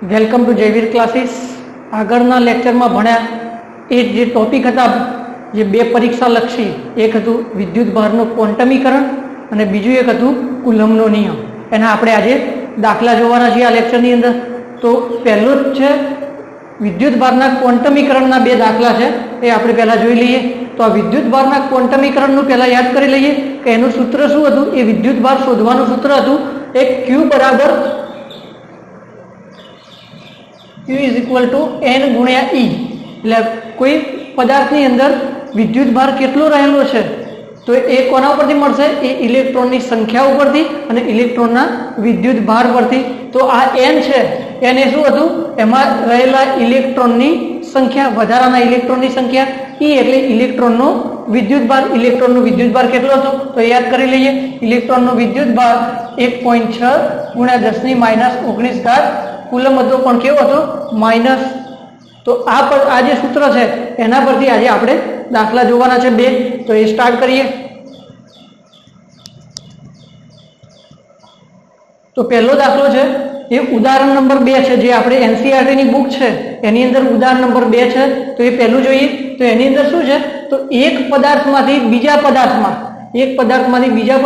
Welcome to Jayveer classes. આગળના લેક્ચરમાં ભણ્યા એ જે ટોપિક હતા, જે બે પરીક્ષા લક્ષી, એક હતું વિદ્યુત ભારનું ક્વોન્ટમીકરણ અને બીજું એક હતું કુલમ્બનો નિયમ। એના આપણે આજે દાખલા જોવાના છીએ આ લેક્ચરની અંદર। તો પહેલો જ છે વિદ્યુત ભારના ક્વોન્ટમીકરણના બે દાખલા છે, એ આપણે પહેલા જોઈ લઈએ। તો આ વિદ્યુત ભારના ક્વોન્ટમીકરણનું પહેલા યાદ કરી લઈએ કે એનું સૂત્ર શું હતું। એ વિદ્યુત ભાર શોધવાનું સૂત્ર હતું એક Q બરાબર Q is equal to N गुण્યા E। એટલે કોઈ પદાર્થની અંદર વિદ્યુત ભાર કેટલો રહેલો છે તો એ કોના ઉપરથી મળશે? એ ઇલેક્ટ્રોનની સંખ્યા ઉપરથી અને ઇલેક્ટ્રોનના વિદ્યુત ભાર પરથી। તો આ N છે, N એ શું હતું? એમાં રહેલા ઇલેક્ટ્રોનની સંખ્યા, વધારાના ઇલેક્ટ્રોનની સંખ્યા। E એટલે ઇલેક્ટ્રોનનો વિદ્યુત ભાર। ઇલેક્ટ્રોનનો વિદ્યુત ભાર કેટલો હતો તો યાદ કરી લઈએ। ઇલેક્ટ્રોનનો વિદ્યુત ભાર 1.6 ગુણ્યા 10⁻⁹ કુલમ હતો, પણ કેવો હતો? માઇનસ। તો આ જે સૂત્ર છે એના પરથી આજે આપણે દાખલા જોવાના છે બે। તો એ સ્ટાર્ટ કરીએ। તો પહેલો દાખલો છે એ ઉદાહરણ નંબર 2 છે, જે આપણે એનસીઈઆરટી ની બુક છે એની અંદર ઉદાહરણ નંબર 2 છે। તો એ પહેલું જોઈએ। તો એની અંદર શું છે? તો એક પદાર્થમાંથી બીજા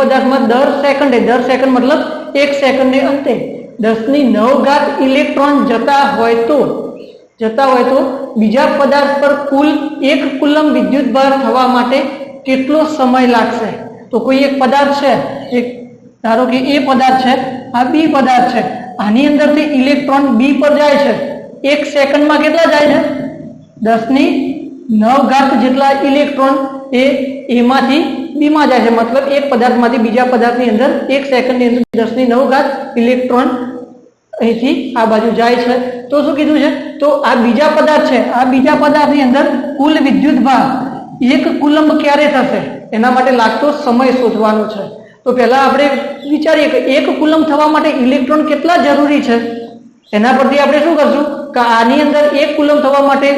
પદાર્થમાં દર સેકન્ડ મતલબ 1 સેકન્ડને અંતે 10⁹ ઇલેક્ટ્રોન જતા હોય તો બીજા પદાર્થ પર કુલ 1 કુલમ વિદ્યુત ભાર થવા માટે કેટલો સમય લાગશે? તો કોઈ એક પદાર્થ છે, ધારો કે એ પદાર્થ છે, આ બી પદાર્થ છે, આની અંદરથી ઇલેક્ટ્રોન બી પર જાય છે। 1 સેકન્ડમાં કેટલા જાય છે? 10⁹ જેટલા ઇલેક્ટ્રોન એ એમાંથી બીમાં જાય છે। મતલબ એક પદાર્થમાંથી બીજા પદાર્થની અંદર 1 સેકન્ડની અંદર 10⁹ ઇલેક્ટ્રોન અહીંથી આ બાજુ જાય છે। તો શું કીધું છે? તો આ બીજા પદાર્થ છે, આ બીજા પદાર્થની અંદર કુલ વિદ્યુત ભાર 1 કુલમ્બ ક્યારે થશે એના માટે લાગતો સમય શોધવાનો છે। તો પહેલા આપણે વિચારીએ કે 1 કુલમ્બ થવા માટે ઇલેક્ટ્રોન કેટલા જરૂરી છે। એના પરથી આપણે શું કરશું કે આની અંદર 1 કુલમ્બ થવા માટે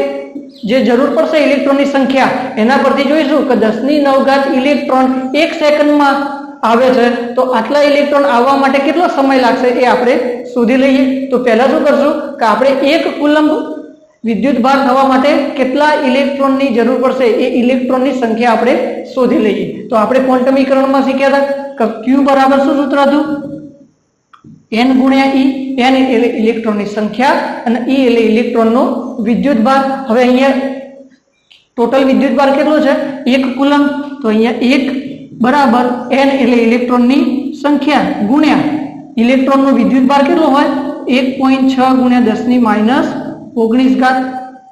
જે જરૂર પડશે ઇલેક્ટ્રોનની સંખ્યા, એના પરથી જોઈશું કે 10⁹ ઇલેક્ટ્રોન 1 સેકન્ડમાં આવે છે। તો આટલા ઇલેક્ટ્રોન આવવા માટે કેટલો સમય લાગશે એ આપણે શોધી લઈએ। તો પહેલા શું કરશું કે આપણે 1 કુલમ્બ વિદ્યુત ભાર થવા માટે કેટલા ઇલેક્ટ્રોનની જરૂર પડશે એ ઇલેક્ટ્રોનની સંખ્યા આપણે શોધી લઈએ। તો આપણે ક્વોન્ટમીકરણમાં શીખ્યા હતા કે Q બરાબર શું સૂત્ર હતું? N ગુણ્યા E। N એટલે ઇલેક્ટ્રોનની સંખ્યા અને E એટલે ઇલેક્ટ્રોનનો વિદ્યુત ભાર। હવે અહીંયા ટોટલ વિદ્યુત ભાર કેટલો છે? 1 કુલમ્બ। તો અહીંયા 1 બરાબર N એટલે ઇલેક્ટ્રોનની સંખ્યા ગુણ્યા ઇલેક્ટ્રોનનો વિદ્યુત ભાર કેટલો હોય? 1.6 ગુણ્યા 10⁻⁹।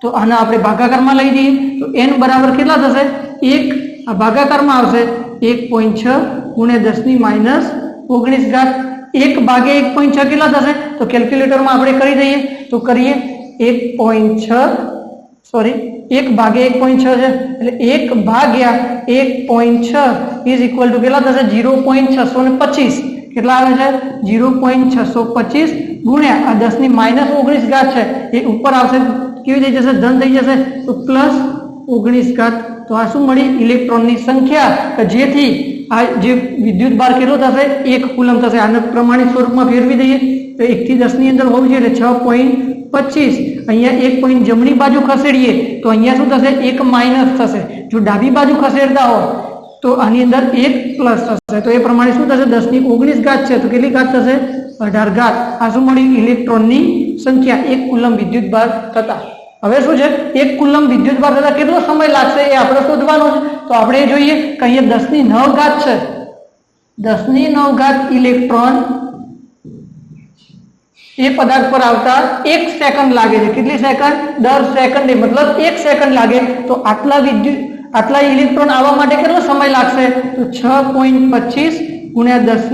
તો આને આપણે ભાગાકારમાં લઈ જઈએ તો N બરાબર કેટલા થશે? 1 આ ભાગાકારમાં આવશે 1.6 ગુણ્યા 10⁻⁹। 1 ભાગ્યા 1.6 કેટલા થશે? તો કેલ્ક્યુલેટરમાં આપણે કરી દઈએ તો કરીએ 1 ભાગ્યા 1.6 છે, એટલે 1 ભાગ્યા 1.6 ઇઝ ઇક્વલ ટુ કેટલા થશે? 0.625। કેટલા આવે છે? 0.625 ગુણ્યા આ 10⁻⁹ છે, એ ઉપર આવશે, કેવી થઈ જશે? ધન થઈ જશે, તો +19। તો આ શું મળી? ઇલેક્ટ્રોનની સંખ્યા કે જેથી આ જે વિદ્યુત ભાર કેટલો થશે? 1 કુલમ્બ થશે। આને પ્રમાણિત સ્વરૂપમાં ફેરવી દઈએ તો 1 થી 10 ની અંદર હોવું જોઈએ, એટલે 6.25। અહીંયા 1 પોઈન્ટ જમણી બાજુ ખસેડીએ તો અહીંયા શું થશે? 1 માઇનસ થશે। જો ડાબી બાજુ ખસેડતા હો તો આની અંદર 1 પ્લસ થશે। તો એ પ્રમાણે શું થશે? 10⁻19 છે, તો કેટલી ઘાત થશે? 18 આ શું મળી? ઇલેક્ટ્રોનની સંખ્યા 1 કુલમ્બ વિદ્યુત ભાર થતા। હવે શું છે? 1 કુલમ્બ વિદ્યુત ભાર થતા કેટલો સમય લાગશે એ આપણે શોધવાનો છે। તો આપણે જોઈએ કે અહીંયા 10⁹ છે, 10⁹ ઇલેક્ટ્રોન એ પદાર્થ પર આવતા 1 સેકન્ડ લાગે છે। કેટલી સેકન્ડ? દર સેકન્ડે, મતલબ 1 સેકન્ડ લાગે। તો આટલા ઇલેક્ટ્રોન આવવા માટે કેટલો સમય લાગશે? તો 6.25 ગુણ્યા 10⁸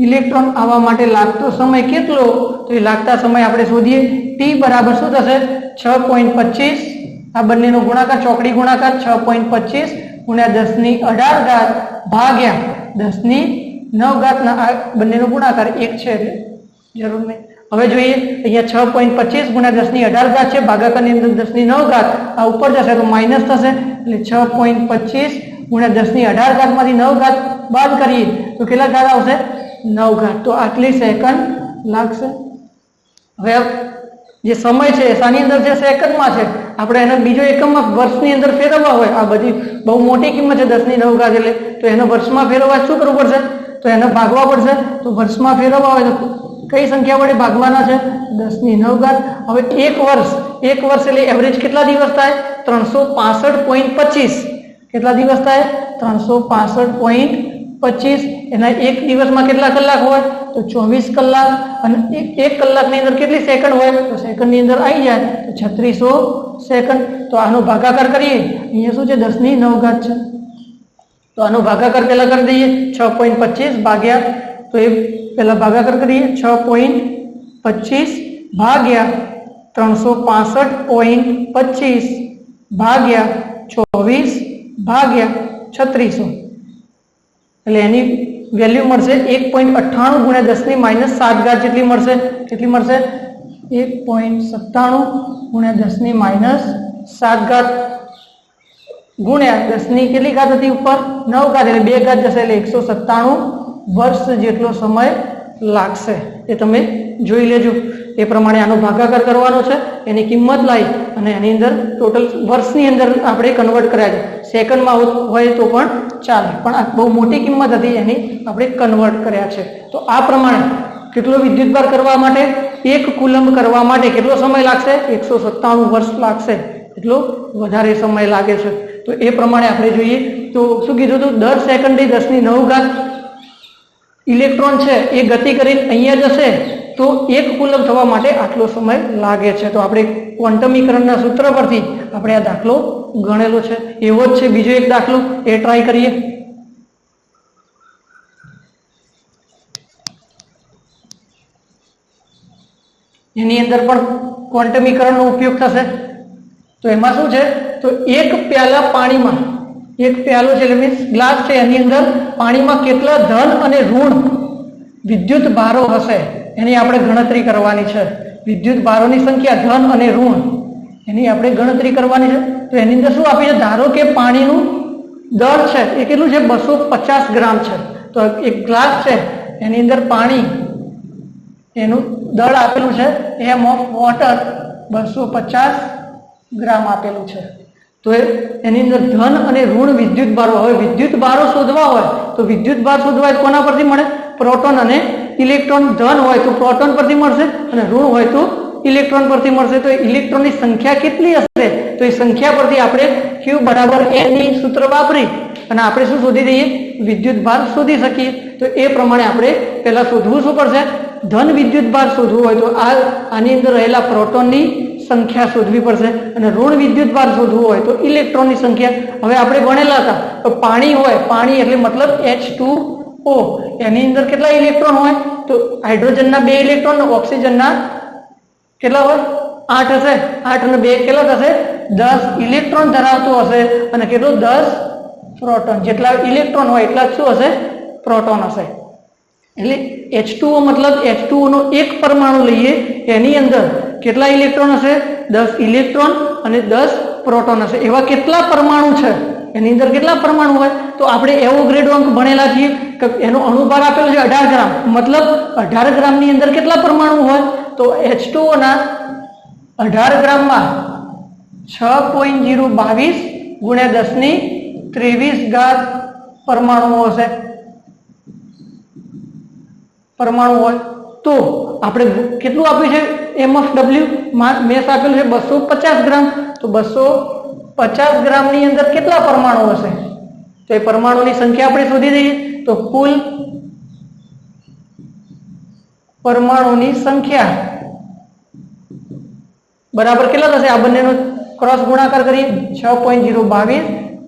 ઇલેક્ટ્રોન આવવા માટે લાગતો સમય કેટલો? તો એ લાગતા સમય આપણે શોધીએ। T બરાબર શું થશે? 6.25, આ બંનેનો ગુણાકાર, ચોકડી ગુણાકાર, 6.25 ગુણ્યા 10⁸ ભાગ્યા 10�9 ના આ બંનેનો ગુણાકાર 1 છે, એટલે જરૂર નહીં। હવે જોઈએ અહીંયા 6.25 ગુણ્યા 10⁸ છે, ભાગાકારની અંદર 10�9 આ ઉપર જશે તો માઇનસ થશે, એટલે 6.25 ગુણ્યા 10⁸ માંથી 9 બાદ કરીએ તો કેટલા ઘાત આવશે? 9 ઘાત। તો આટલી સેકન્ડ लागशे। हवे जे समय छे शानी अंदर जे सेकंड में छे आपणे एने बीजो एकम में वर्षनी अंदर फेरववा होय आ बधी बहु मोटी किंमत छे 10 ની 9 घात એટલે तो एने वर्षमां फेरववा शुं करवुं पड़शे तो एने भागवा पड़शे। तो वर्षमां फेरववा होय तो कई संख्या वडे भागवाना छे 10 ની 9 घात। हवे एक वर्ष એટલે एवरेज કેટલા દિવસ થાય 365.25 કેટલા દિવસ થાય 365.25 એના એક દિવસમાં કેટલા કલાક હોય તો 24 કલાક અને એક કલાકની અંદર કેટલી સેકન્ડ હોય તો સેકન્ડની અંદર આવી જાય તો 3600 સેકન્ડ। તો આનો ભાગાકાર કરીએ અહીંયા શું છે 10 ની 9 ઘાત છે તો આનો ભાગાકાર પહેલા કરી દઈએ 6.25 ભાગ્યા તો એ પહેલા ભાગાકાર કરીએ 6.25 ભાગ્યા 365.25 ભાગ્યા 24 ભાગ્યા 3600 એટલે એની વેલ્યુ મળશે 1.98 ગુણ્યા 10 ની -7 ઘાત જેટલી મળશે। કેટલી મળશે 1.97 ગુણ્યા 10 ની -7 ઘાત ગુણ્યા 10 ની કેટલી ઘાત હતી ઉપર 9 ઘાત એટલે 2 ઘાત જશે એટલે 197 વર્ષ જેટલો સમય लागशे। એ તમે જોઈ લેજો। એ પ્રમાણે આનો ભાગાકાર કરવાનો છે એની કિંમત લાવી અને એની અંદર ટોટલ વર્ષની અંદર આપણે કન્વર્ટ કર્યા છે। સેકન્ડમાં હોય તો પણ ચાલે પણ આ બહુ મોટી કિંમત હતી એની આપણે કન્વર્ટ કર્યા છે। તો આ પ્રમાણે કેટલો વિદ્યુતભાર કરવા માટે 1 કુલંબ કરવા માટે કેટલો સમય લાગશે 197 વર્ષ લાગશે એટલો વધારે સમય લાગે છે। તો એ પ્રમાણે આપણે જોઈએ તો શું કીધું હતું દર સેકન્ડે 10 ની 9 ઘાત इलेक्ट्रॉन है ये गति करीने अहींया जशे तो 1 कूलम थवा माटे आटलो समय लागे छे। तो आपणे क्वोंटमीकरणना सूत्र परथी आपणे आ दाखलो गणेलो छे। एवो ज छे बीजो एक दाखलो ए ट्राय करीए। एनी अंदर पण क्वोंटमीकरणनो उपयोग थशे। तो एमां शुं छे तो एक प्याला पाणीमां एक प्यालो छे मीन्स ग्लास छे एनी अंदर पाणीमां केटला धन अने ऋण विद्युत भारो हशे एनी आपणे गणतरी करवानी छे। विद्युत भारोनी संख्या धन अने ऋण एनी आपणे गणतरी करवानी छे। तो एनी अंदर शुं आपे छे धारो के पाणीनुं दर छे ए केटલું છે 250 ग्राम छे। तो एक ग्लास छे एनी अंदर पाणी एनुं दर आपेલું છે एम ऑफ वॉटर 250 ग्राम आपेલું છે। तो एनी अंदर धन अने ऋण विद्युत भारो हवे विद्युत भारो शोधवा होय तो विद्युत भार शोधवा कोना परथी मळे प्रोटोन अने इलेक्ट्रॉन धन होय तो प्रोटोन परथी मळशे अने ऋण होय तो इलेक्ट्रॉन परथी मळशे। तो इलेक्ट्रॉन नी संख्या केटली हशे तो ए संख्या परथी आपणे Q बराबर N नी सूत्र वापरी अने आपणे शुं शोधी दઈએ विद्युत भार शोधी सकीए। तो ए प्रमाणे आपणे पहेला शोधવું शुं पड़शे धन विद्युत भार शोधવું હોય તો આની અંદર રહેલા પ્રોટોનની संख्या शोधवी पड़शे अने ऋण विद्युत भार शोधवो होय तो इलेक्ट्रॉन की संख्या। हवे आपणे भणेला हता तो पाणी होय पाणी एटले मतलब H2O एनी अंदर केटला इलेक्ट्रॉन होय तो हाइड्रोजनना 2 इलेक्ट्रॉन ऑक्सिजनना केटला होय 8 हशे 8 અને 2 केटला थशे 10 इलेक्ट्रॉन धरावतो हशे अने केटलो 10 प्रोटॉन जेटला इलेक्ट्रॉन होय એટલા જ શું હશે प्रोटॉन हशे। એટલે H2O मतलब H2O નો एक परमाणु लईए एनी अंदर केटला इलेक्ट्रॉन हशे 10 इलेक्ट्रॉन अने 10 प्रोटॉन हशे। एवा केटला परमाणु छे एनी अंदर केटला परमाणु होय तो आपणे एवोग्रेडो अंक भणेला छीए के एनो अणुभार आपेलो छे 18 ग्राम मतलब 18 ग्राम नी अंदर केटला परमाणु होय तो H2O ना 18 ग्राम में 6.022 गुण્યા 10 ની 23 घात परमाणु हशे परमाणु होय तो आपणे केटલું આપ્યું છે MFW મેસ આપેલું છે 250 ग्राम तो 250 ग्राम ની અંદર કેટલા પરમાણુ હશે તો એ પરમાણુની સંખ્યા આપણે શોધી દઈએ તો કુલ પરમાણુની સંખ્યા बराबर કેટલા થશે આ બંનેનો क्रॉस गुणाकार करिए 6.022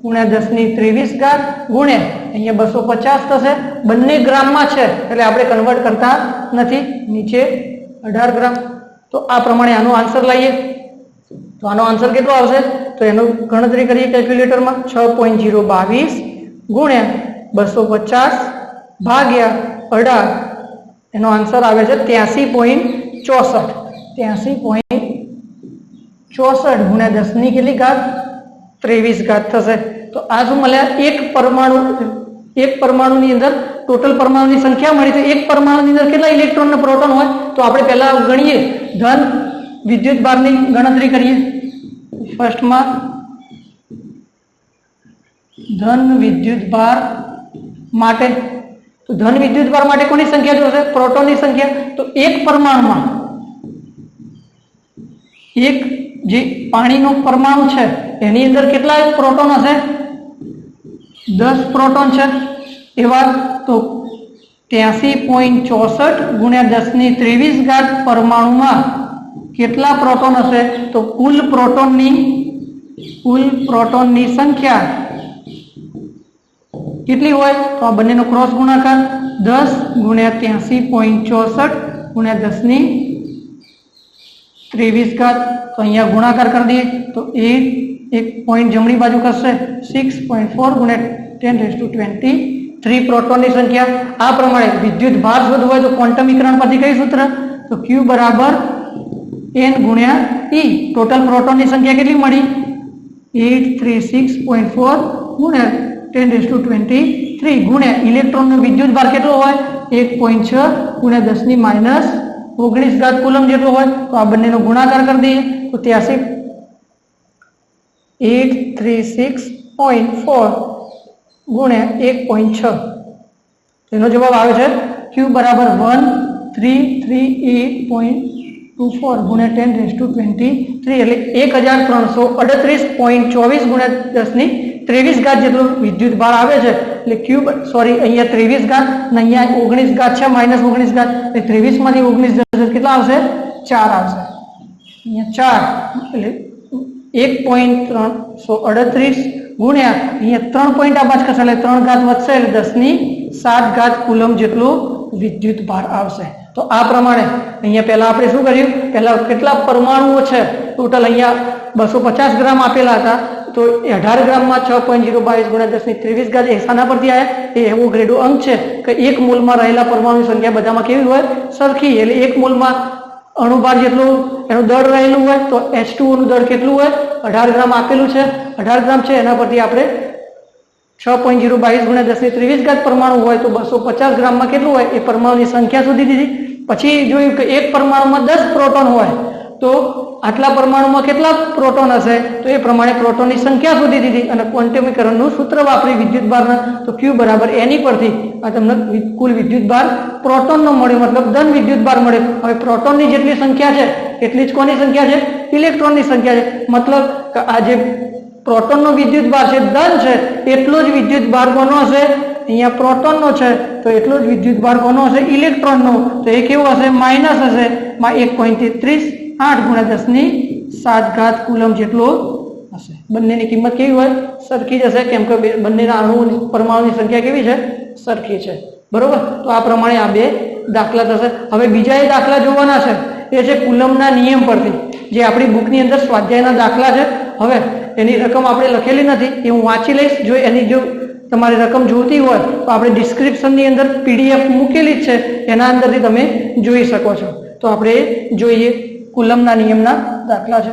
गुण्या 10 ની 23 घात गुण्या अहींया 250 થશે બંને ગ્રામમાં છે એટલે આપણે કન્વર્ટ કરતા નથી નીચે 18 ग्राम। तो आ प्रमाणे आनो आंसर लाइए तो आनो आंसर केटलो आवशे तो एनो गणतरी करिए केल्क्युलेटर में 6.022 गुण्या 250 भाग्या 18 एनो आंसर आवे छे 83.64 83.64 गुण्या 10 ની કેટલી ઘાત 23 घात થશે। तो आ शुं मळ्या एक परमाणु एक परमाणुની અંદર ટોટલ પરમાણુની સંખ્યા મળી તો એક પરમાણુની અંદર કેટલા ઇલેક્ટ્રોન અને પ્રોટોન હોય તો આપણે પહેલા ગણીએ ધન વિદ્યુતભારની ગણતરી કરીએ ફર્સ્ટમાં ધન વિદ્યુતભાર માટે તો ધન વિદ્યુતભાર માટે કોની સંખ્યા જોશે પ્રોટોનની સંખ્યા તો એક પરમાણુમાં એક જે પાણીનો પરમાણુ છે એની અંદર કેટલા પ્રોટોન હશે 10 પ્રોટોન છે એવા તો 83.64 ગુણ્યા 10⁻23 પરમાણુમાં કેટલા પ્રોટોન હશે તો કુલ પ્રોટોનની સંખ્યા કેટલી હોય તો આ બંનેનો ક્રોસ ગુણાકાર 10 ગુણ્યા 83.64 ગુણ્યા 10⁻23 તો અહીંયા ગુણાકાર કરી દઈએ તો એક પોઈન્ટ જમણી બાજુ કરશે 6.4 ગુણ્યા 10⁻23 પ્રોટોનની સંખ્યા આ પ્રમાણે વિદ્યુત ભાર શોધવો હોય તો ક્વોન્ટમ વિકરણ પરથી કઈ સૂત્ર તો Q બરાબર n ગુણ્યા E ટોટલ પ્રોટોનની સંખ્યા કેટલી મળી 836.4 ગુણ્યા 10⁻23 ગુણ્યા ઇલેક્ટ્રોનનો વિદ્યુત ભાર કેટલો હોય 1.6 ગુણ્યા 10⁻19 કુલમ જેટલો હોય તો આ બંનેનો ગુણાકાર કરી દઈએ તો 836.4 ગુણ્યા 1.6 તેનો જવાબ આવે છે Q બરાબર 1338.24 ગુણ્યા 10⁻23 એટલે 1338.24 ગુણ્યા 10⁻23 જેટલો વિદ્યુત ભાર આવે છે એટલે ક્યુબ સોરી અહીંયા 23 ઘાત ને અહીંયા 19 છે -19 એટલે 23 માંથી 19 જશે કેટલા આવશે 4 આવશે અહીંયા 4 એટલે 1.338 ગુણ્યા અહીંયા 3 પોઈન્ટ આ બાદ કરશે એટલે 3 ઘાત વધશે એટલે 10⁻7 કુલમ જેટલો વિદ્યુત ભાર આવશે તો આ પ્રમાણે અહીંયા પહેલા આપણે શું કર્યું પહેલા કેટલા પરમાણુઓ છે ટોટલ અહીંયા 250 ગ્રામ આપેલા હતા તો 18 ગ્રામમાં 6.022 ગુણ્યા 10⁻23 એ શાના પરથી આવ્યા એ એવો ગ્રેડો અંક છે કે એક મોલમાં રહેલા પરમાણુની સંખ્યા બધામાં કેવી હોય સરખી એટલે એક મોલમાં અણુભાર જેટલું એનું દળ રહેલું હોય તો H2O નું દળ કેટલું હોય 18 ગ્રામ આપેલું છે 18 ગ્રામ છે એના પરથી આપણે 6.022 ગુણ્યા 10⁻23 પરમાણુ હોય તો 250 ગ્રામમાં કેટલું હોય એ પરમાણુની સંખ્યા શોધી દીધી પછી જોયું કે એક પરમાણુમાં 10 પ્રોટોન હોય તો આટલા પરમાણુમાં કેટલા પ્રોટોન હશે તો એ પ્રમાણે પ્રોટોનની સંખ્યા શોધી દીધી અને ક્વોન્ટમીકરણનું સૂત્ર વાપરી વિદ્યુતભારના તો Q બરાબર એની પરથી આ તમને કુલ વિદ્યુતભાર પ્રોટોનનો મળ્યો મતલબ ધન વિદ્યુતભાર મળ્યો હવે પ્રોટોનની જેટલી સંખ્યા છે એટલી જ કોની સંખ્યા છે ઇલેક્ટ્રોનની સંખ્યા છે મતલબ કે આ જે પ્રોટોનનો વિદ્યુતભાર છે ધન છે એટલો જ વિદ્યુતભાર કોનો હશે અહીંયા પ્રોટોનનો છે તો એટલો જ વિદ્યુતભાર કોનો હશે ઇલેક્ટ્રોનનો તો એ કેવો હશે માઇનસ હશે 1.33 8 ગુણ્યા 10⁻7 કુલમ જેટલો હશે બંનેની કિંમત કેવી હોય સરખી જ હશે કેમ કે બંનેના અણુ પરમાણુની સંખ્યા કેવી છે સરખી છે બરોબર તો આ પ્રમાણે આ બે દાખલા થશે હવે બીજા એ દાખલા જોવાના છે એ છે કુલમના નિયમ પરથી જે આપણી બુકની અંદર સ્વાધ્યાયના દાખલા છે હવે એની રકમ આપણે લખેલી નથી એ હું વાંચી લઈશ જો એની જો તમારે રકમ જોઈતી હોય તો આપણે ડિસ્ક્રિપ્શનની અંદર PDF મૂકેલી જ છે એના અંદરથી તમે જોઈ શકો છો તો આપણે જોઈએ કુલમના નિયમના દાખલા છે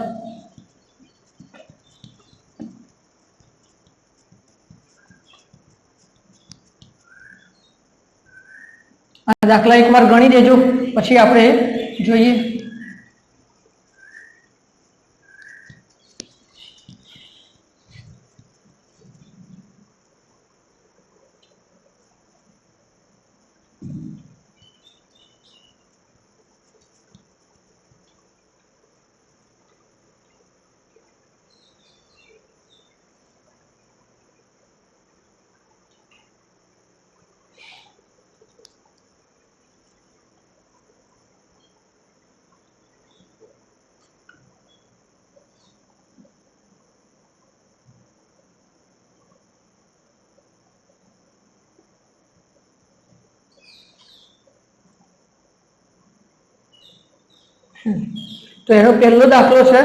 આ દાખલા એકવાર ગણી દેજો પછી આપણે જોઈએ તો એનો પહેલો દાખલો છે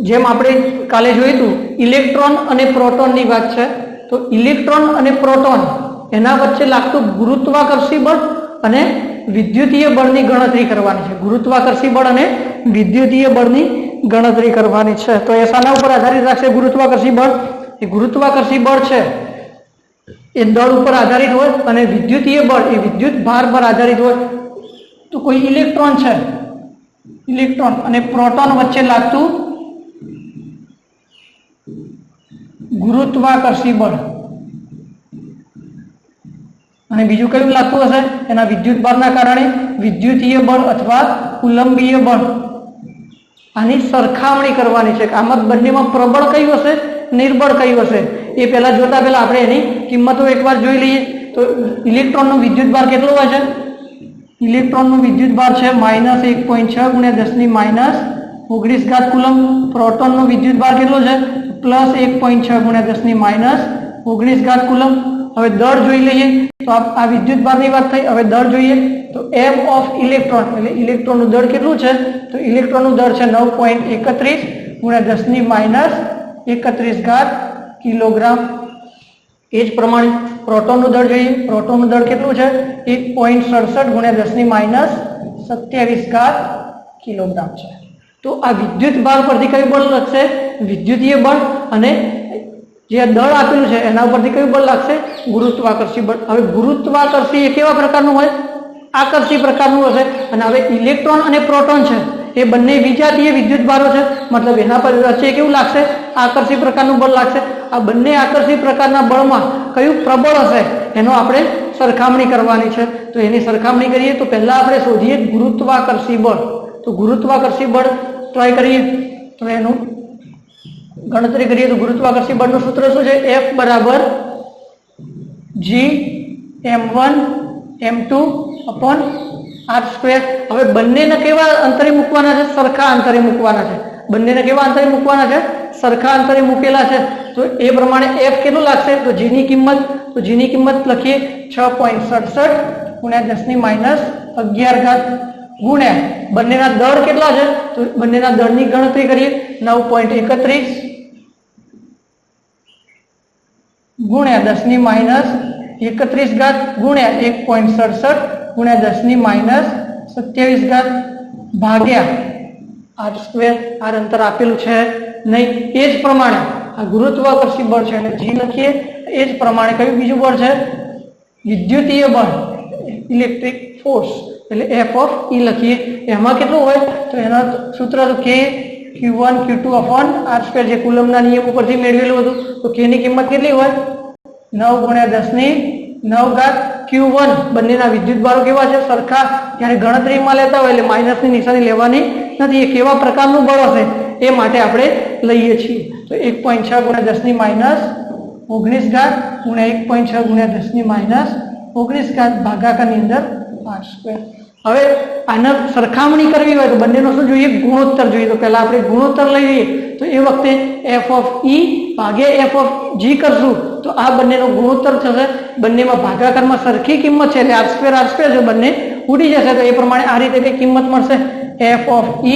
જેમ આપણે કાલે જોયું હતું ઇલેક્ટ્રોન અને પ્રોટોનની વાત છે તો ઇલેક્ટ્રોન અને પ્રોટોન એના વચ્ચે લાગતું ગુરુત્વાકર્ષી બળ અને વિદ્યુતીય બળની ગણતરી કરવાની છે ગુરુત્વાકર્ષી બળ અને વિદ્યુતીય બળની ગણતરી કરવાની છે તો એ શાના ઉપર આધારિત રાખશે ગુરુત્વાકર્ષી બળ એ ગુરુત્વાકર્ષી બળ છે એ દળ ઉપર આધારિત હોય અને વિદ્યુતીય બળ એ વિદ્યુત ભાર પર આધારિત હોય, તો કોઈ ઇલેક્ટ્રોન છે, ઇલેક્ટ્રોન અને પ્રોટોન વચ્ચે લાગતું ગુરુત્વાકર્ષી બળ, અને બીજું કયું લાગતું હશે? એના વિદ્યુત ભારના કારણે વિદ્યુતીય બળ અથવા કુલંબીય બળ. આની સરખામણી કરવાની છે કે આમાં બંનેમાં પ્રબળ કયું હશે, નિર્બળ કયું હશે. એ પહેલા જોતા પહેલા આપણે એની કિંમતો એકવાર જોઈ લઈએ. તો ઇલેક્ટ્રોનનો વિદ્યુત ભાર કેટલો હોય છે? ઇલેક્ટ્રોનનો વિદ્યુત ભાર છે -1.6 × 10 -19 કુલમ. પ્રોટોનનો વિદ્યુત ભાર કેટલો છે? +1.6 × 10 -19 કુલમ. હવે દળ જોઈ લઈએ. તો આ વિદ્યુત ભારની વાત થઈ. હવે દળ જોઈએ તો m ઓફ ઇલેક્ટ્રોન એટલે ઇલેક્ટ્રોનનું દળ કેટલું છે? તો ઇલેક્ટ્રોનનું દળ છે 9.31 × 10 - 31 કિલોગ્રામ. એ જ પ્રમાણે પ્રોટોનનું દળ જોઈએ. પ્રોટોનનું દળ કેટલું છે? 1.67 × 10 - 27 કિલોગ્રામ છે. તો આ વિદ્યુત ભાર પરથી કયું બળ લાગશે? વિદ્યુતીય બળ. અને જે દળ આપેલું છે એના ઉપરથી કયું બળ લાગશે? ગુરુત્વાકર્ષી બળ. હવે ગુરુત્વાકર્ષી એ કેવા પ્રકારનું હોય? આકર્ષી પ્રકારનું હશે. અને હવે ઇલેક્ટ્રોન અને પ્રોટોન છે એ બંને વિજાતીય વિદ્યુત ભારો છે, મતલબ એના પર વચ્ચે કેવું લાગશે? આકર્ષી પ્રકારનું બળ લાગશે. આ બંને આકર્ષી પ્રકારના બળમાં કયું પ્રબળ હશે એનો આપણે સરખામણી કરવાની છે. તો એની સરખામણી કરીએ તો પહેલા આપણે શોધીએ ગુરુત્વાકર્ષી બળ. તો ગુરુત્વાકર્ષી બળ ટ્રાય કરીએ. તો એનું ગણતરી કરીએ તો ગુરુત્વાકર્ષી બળનું સૂત્ર શું છે? F = G m1 m2 / r². હવે બંનેને કેવા અંતરે મૂકવાના છે? સરખા અંતરે મૂકવાના છે. બંનેને કેવા અંતરે મૂકવાના છે? સરખા અંતરે મૂકેલા છે. તો એ પ્રમાણે F કેટલું લાગશે? તો G ની કિંમત લખીએ 6.67 × 10 - 11 ગુણ્યા બંનેના દળ કેટલા છે? તો બંનેના દળની ગણતરી કરીએ 9.31 ગુણ્યા 10 - 31 ગુણ્યા 1.67 ગુણ્યા 10 - 27 ભાગ્યા r². r અંતર આપેલું છે નહીં. એ જ પ્રમાણે આ ગુરુત્વાકર્ષી બળ છે એને G લખીએ. એ જ પ્રમાણે કયું બીજું બળ છે? વિદ્યુતીય બળ, ઇલેક્ટ્રિક ફોર્સ એટલે F ઓફ E લખીએ. એમાં કેટલું હોય? તો એના સૂત્ર તો K Q1 Q2/r², જે કુલમના નિયમ ઉપરથી મેળવેલું હતું. તો K ની કિંમત કેટલી હોય? 9 × 10 - 9 Q1. બંનેના વિદ્યુત ભારો કેવા છે? સરખા. જ્યારે ગણતરીમાં લેતા હોય એટલે માઇનસની નિશાની લેવાની નથી. એ કેવા પ્રકારનું બળ હશે એ માટે આપણે લઈએ છીએ. તો 1.6 × 10 - 19 ગુણ્યા 1.6 × 10 - 19 ભાગાકારની અંદર r². હવે આના સરખામણી કરવી હોય તો બંનેનો શું જોઈએ? ગુણોત્તર જોઈએ. તો પહેલા આપણે ગુણોત્તર લઈએ. તો એ વખતે F ઓફ E ભાગ્યા F ઓફ G કરશું તો આ બંનેનો ગુણોત્તર થશે. બંનેમાં ભાગાકારમાં સરખી કિંમત છે એટલે r² જો બંને ઉડી જશે. તો એ પ્રમાણે આ રીતે કઈ કિંમત મળશે? F ઓફ E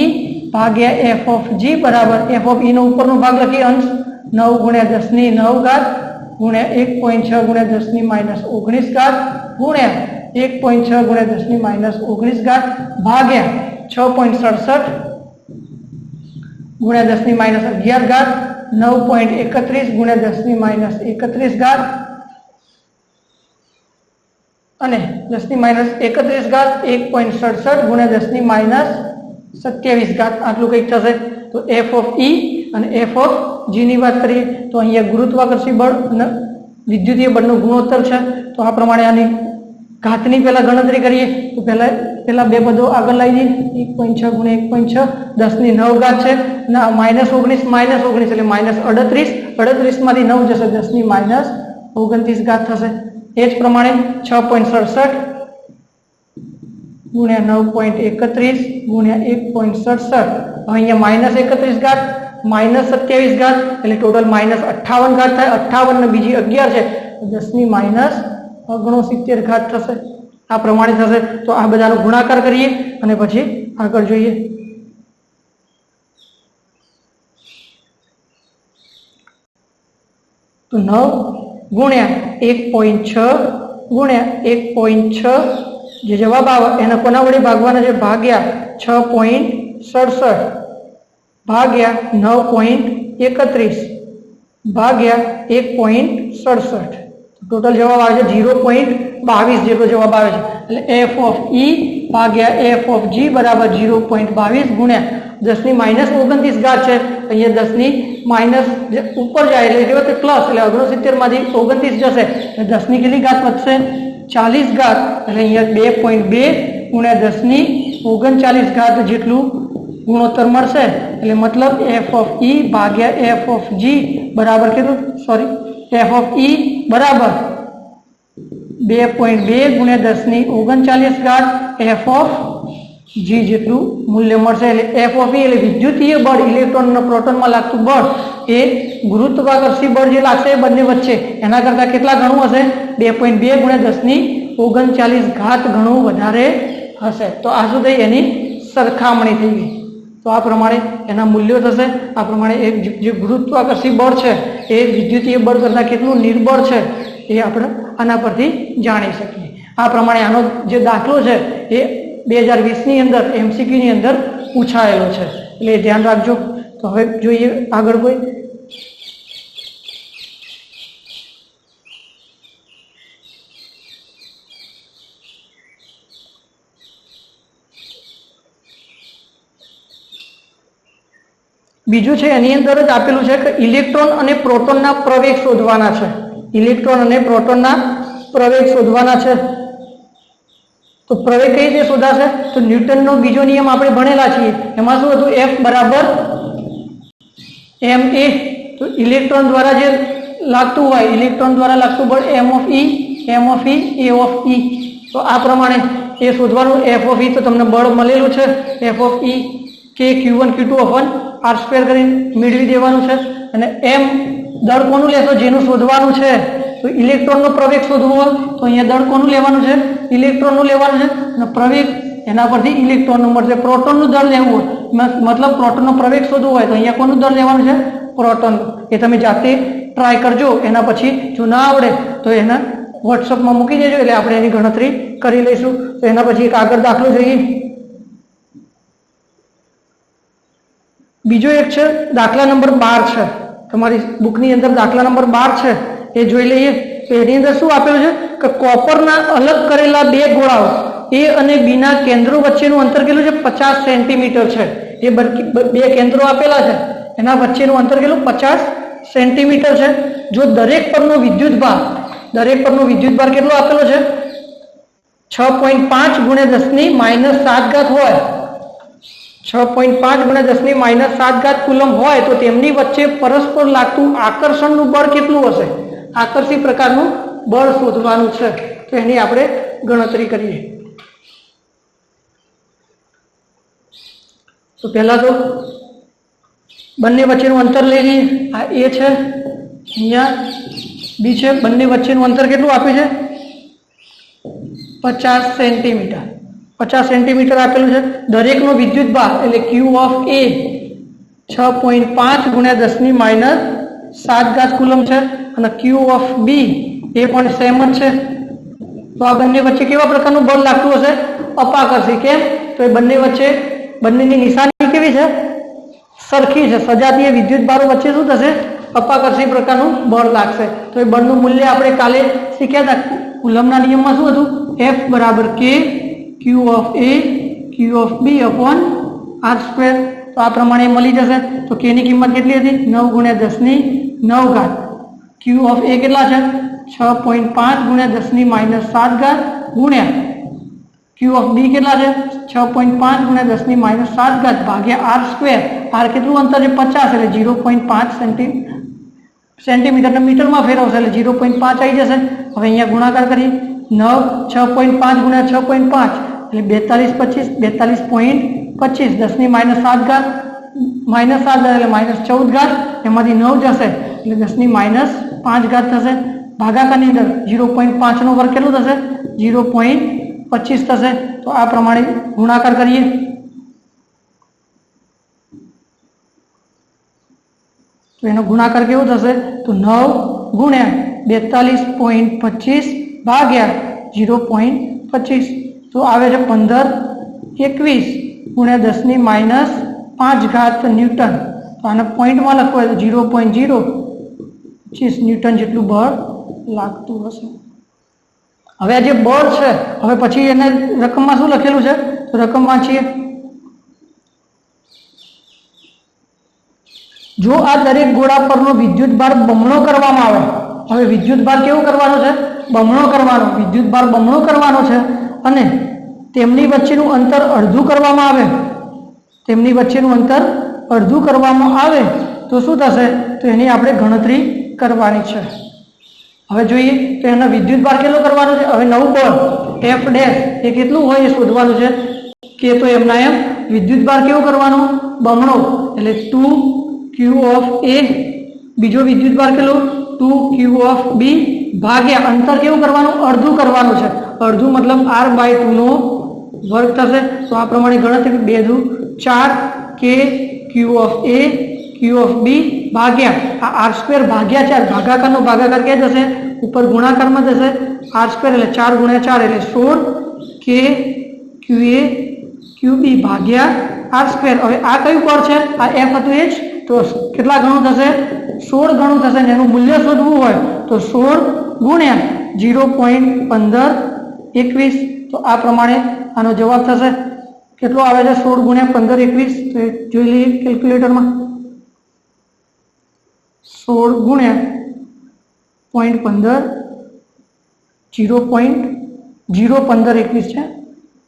ભાગ્યા F ઓફ G બરાબર F ઓફ E નો ઉપરનો ભાગ લખીએ અંશ 9 × 10 - 9 ગુણ્યા 1.6 × 10 - 19 ગુણ્યા 1.6 × 10 - 19 ભાગ્યા 6.67 ગુણ્યા 10 - 11 9.31 ગુણ્યા 10 - 31 અને 10 - 31 1.67 ગુણ્યા 10 - 27 આટલું કંઈક થશે. તો F ઓફ E અને F ઓફ G ની વાત કરીએ તો અહીંયા ગુરુત્વાકર્ષી બળ અને વિદ્યુતીય બળનો ગુણોત્તર છે. તો આ પ્રમાણે આની ઘાતની પહેલા ગણતરી કરીએ તો પહેલા બે પદો આગળ લઈ જઈએ. 1.6 × 1.6 10 ની 9 છે ના -19 એટલે -38 38 માંથી 9 જશે 10 ની -29 થશે. એ જ પ્રમાણે 6.67 ગુણ્યા 9.31 ગુણ્યા 1.67 અહીંયા -31 -27 એટલે ટોટલ -58 થાય. 58 ને બીજી 11 છે 10 ની -69 થશે. આ પ્રમાણે થશે. તો આ બધાનો ગુણાકાર કરીએ અને પછી આગળ જોઈએ. તો 9 ગુણ્યા 1.6 ગુણ્યા 1.6 જે જવાબ આવે એના કોના વડે ભાગવાના છે? ભાગ્યા 6.67 ભાગ્યા 9.31 ભાગ્યા 1.67. टोटल जवाब आवे छे 0.22 जेटलो जवाब आवे छे। એટલે f of e Bhagya f of g बराबर 0.22 गुण्या 10 ની -29 घात छे। अहींया 10 ની माइनस ऊपर जाए એટલે કેવો કે પ્લસ એટલે 69 માંથી 29 जशे એટલે 10 ની કેટલી घात વધશે 40 घात એટલે अहींया 2.2 गुण्या 10 ની 39 घात જેટલું गुणोत्तर મળશે। એટલે मतलब f of e Bhagya f of g बराबर કેટલું सॉरी f ऑफ e बराबर 2.2 गुण्या 10 ની 39 घात f ऑफ g જેટલું મૂલ્ય મળશે। એટલે f ऑफ e એટલે વિદ્યુતીય બળ ઇલેક્ટ્રોન અને પ્રોટોન માં લાગતું બળ એ ગુરુત્વાકર્ષી બળ જે લાગશે બંને વચ્ચે એના કરતા કેટલા ગણું હશે 2.2 ગુણ્યા 10 ની 39 ઘાત ગણું વધારે હશે। તો આ શું થઈ એની સરખામણી થઈ ગઈ। તો આ પ્રમાણે એના મૂલ્યો થશે। આ પ્રમાણે એક જે ગુરુત્વાકર્ષી બળ છે એ વિદ્યુતીય બળ કરતા કેટલું નિર્બળ છે એ આપણે આના પરથી જાણી શકીએ। આ પ્રમાણે આનો જે દાખલો છે એ 2020 ની અંદર એમસીક્યુ ની અંદર પૂછાયેલો છે એટલે ધ્યાન રાખજો। તો હવે જોઈએ આગળ કોઈ બીજું છે એની અંદર જ આપેલું છે કે ઇલેક્ટ્રોન અને પ્રોટોનના પ્રવેગ શોધવાના છે। ઇલેક્ટ્રોન અને પ્રોટોનના પ્રવેગ શોધવાના છે। તો પ્રવેગ કઈ રીતે શોધાશે તો ન્યૂટનનો બીજો નિયમ આપણે ભણેલા છીએ એમાં શું હતું F બરાબર ma। તો ઇલેક્ટ્રોન દ્વારા જે લાગતું હોય ઇલેક્ટ્રોન દ્વારા લાગતું બળ m of e a of e। તો આ પ્રમાણે એ શોધવાનું f of e તો તમને બળ મળેલું છે f of e કે q1 q2 upon r² કરીને મેળવી દેવાનું છે। અને m દળ કોનું લેશો જેનું શોધવાનું છે તો ઇલેક્ટ્રોનનો પ્રવેગ શોધવો હોય તો અહીંયા દળ કોનું લેવાનું છે ઇલેક્ટ્રોનનું લેવાનું છે અને પ્રવેગ એના પરથી ઇલેક્ટ્રોનનું મળશે। પ્રોટોનનું દળ લેવું હોય મતલબ પ્રોટોનનો પ્રવેગ શોધવો હોય તો અહીંયા કોનું દળ લેવાનું છે પ્રોટોન। એ તમે જાતે ટ્રાય કરજો એના પછી જો ના આવડે તો એના વોટ્સઅપમાં મૂકી દેજો એટલે આપણે એની ગણતરી કરી લઈશું। તો એના પછી એક આગળ દાખલો જોઈએ। બીજો એક છે દાખલા નંબર 12 છે તમારી બુકની અંદર દાખલા નંબર 12 છે એ જોઈ લઈએ। તો એની અંદર શું આપેલું છે કે કોપરના અલગ કરેલા બે ગોળાઓ એ અને બી ના કેન્દ્રો વચ્ચેનું અંતર કેટલું છે 50 સેન્ટીમીટર છે। એ બે કેન્દ્રો આપેલા છે એના વચ્ચેનું અંતર કેટલું 50 સેન્ટીમીટર છે। જો દરેક પરનો વિદ્યુતભાર કેટલો આપેલો છે 6.5 ગુણ્યા 10 ની -7 ઘાત હોય 6.5 ગુણ્યા 10 ની -7 ઘાત કુલમ હોય તો તેમની વચ્ચે પરસ્પર લાગતું આકર્ષણનું બળ કેટલું હશે આકર્ષી પ્રકારનું બળ શોધવાનું છે। તો એની આપણે ગણતરી કરીએ। તો પહેલા તો બંને વચ્ચેનું અંતર લઈ લઈએ। આ એ છે અહીંયા બી છે બંને વચ્ચેનું અંતર કેટલું આપ્યું છે 50 સેન્ટીમીટર 50 સેન્ટીમીટર આપેલું છે। દરેકનો વિદ્યુતભાર એટલે q of a 6.5 ગુણ્યા 10 ની -7 ઘાત કુલમ છે અને q of b એ પણ સેમ જ છે। તો આ બંને વચ્ચે કેવા પ્રકારનું બળ લાગતું હશે અપાકર્ષી। કેમ તો એ બંને વચ્ચે બંનેની નિશાની કેવી છે સરખી છે। સજાતીય વિદ્યુતભારો વચ્ચે શું થશે અપાકર્ષી પ્રકારનું બળ લાગશે। તો એ બળનું મૂલ્ય આપણે કાલે શીખ્યા હતા કુલમના નિયમમાં શું હતું F બરાબર k q of a q of b upon r²। તો આ પ્રમાણે મળી જશે। તો k ની કિંમત કેટલી હતી 9 ગુણ્યા 10 ની 9 ઘાત q of a કેટલા છે 6.5 ગુણ્યા 10 ની -7 ઘાત ગુણ્યા q of b કેટલા છે 6.5 ગુણ્યા 10 ની -7 ઘાત ભાગ્યા r²। r કેટલું અંતર છે 50 એટલે 0.5 સેન્ટીમીટર મીટરમાં ફેરવશે એટલે 0.5 આવી જશે। હવે અહીંયા ગુણાકાર કરીએ 9 6.5 ગુણ્યા 6.5 એટલે 42 25 10 ની -7 ઘાત -7 એટલે -14 ઘાત એમાંથી 9 જશે એટલે 10 ની -5 ઘાત થશે। ભાગાકારની અંદર 0.5 નો વર્ગ કેટલું થશે 0.25 થશે। તો આ પ્રમાણે ગુણાકાર કરીએ તો એનો ગુણાકાર કેવો થશે તો 9 ગુણ્યા 42.25 ભાગ્યા 0.25 તો આવે છે 15 21 ગુણ્યા 10 ની -5 ઘાત ન્યૂટન। તો આને પોઈન્ટમાં લખવું હોય તો 0.025 ન્યૂટન જેટલું બળ લાગતું હશે. હવે આ જે બળ છે, હવે પછી એને રકમમાં શું લખેલું છે તો રકમ વાંચીએ. જો આ દરેક ગોળા પરનો વિદ્યુત ભાર બમણો કરવામાં આવે, હવે વિદ્યુત ભાર કેવો કરવાનો છે? બમણો કરવાનો. વિદ્યુત ભાર બમણો કરવાનો છે અને તેમની વચ્ચેનું અંતર અડધું કરવામાં આવે, તેમની વચ્ચેનું અંતર અડધું કરવામાં આવે તો શું થશે? તો એની આપણે ગણતરી કરવાની છે. હવે જોઈએ તો એના વિદ્યુત ભાર કેટલો કરવાનો છે? હવે નવું બળ એફ ડેશ એ કેટલું હોય એ શોધવાનું છે કે તો એમના એમ વિદ્યુત ભાર કેવો કરવાનો? બમણો, એટલે 2q ઓફ એ. બીજો વિદ્યુત ભાર કેટલો? 2q ઓફ બી ભાગ્યા અંતર કેવું કરવાનું? અડધું કરવાનું છે. અડધું મતલબ r/2 નો વર્ગ થશે. તો આ પ્રમાણે ગણતરી 2 દુ 4 કે q of A q of B ભાગ્યા આ r² ભાગ્યા 4, ભાગાકારનો ભાગાકાર ક્યાં જશે? ઉપર ગુણાકારમાં જશે. r² એટલે 4 × 4 એટલે 16 કે qa qb ભાગ્યા r². હવે આ કયું બળ છે? આ f હતું એ જ. તો કેટલા ગણું થશે? 16 ગણું થશે. ને એનું મૂલ્ય શોધવું હોય તો 16 ગુણ્યા 0.1521. તો આ પ્રમાણે આનો જવાબ થશે. કેટલો આવે છે? 16 ગુણ્યા 1521. તો જોઈ લઈએ કેલ્ક્યુલેટરમાં. 16 ગુણ્યા 0.15 0.01521 છે.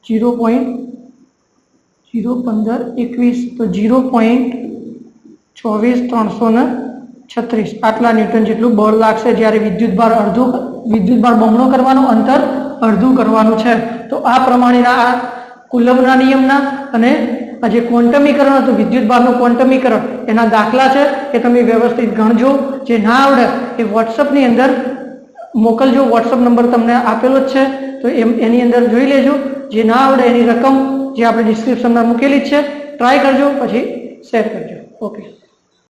0.01521 તો 0.24336 આટલા ન્યૂટન જેટલું બળ લાગશે જ્યારે વિદ્યુત ભાર બમણો કરવાનો, અંતર અડધું કરવાનું છે. તો આ પ્રમાણેના આ કુલમ્બના નિયમના અને આ જે ક્વોન્ટમીકરણ હતું વિદ્યુત ભારનું ક્વોન્ટમીકરણ એના દાખલા છે એ તમે વ્યવસ્થિત ગણજો. જે ના આવડે એ વોટ્સઅપની અંદર મોકલજો. વોટ્સઅપ નંબર તમને આપેલો જ છે તો એની અંદર જોઈ લેજો. જે ના આવડે એની રકમ જે આપણે ડિસ્ક્રિપ્શનમાં મૂકેલી જ છે ટ્રાય કરજો, પછી શેર કરજો. ઓકે.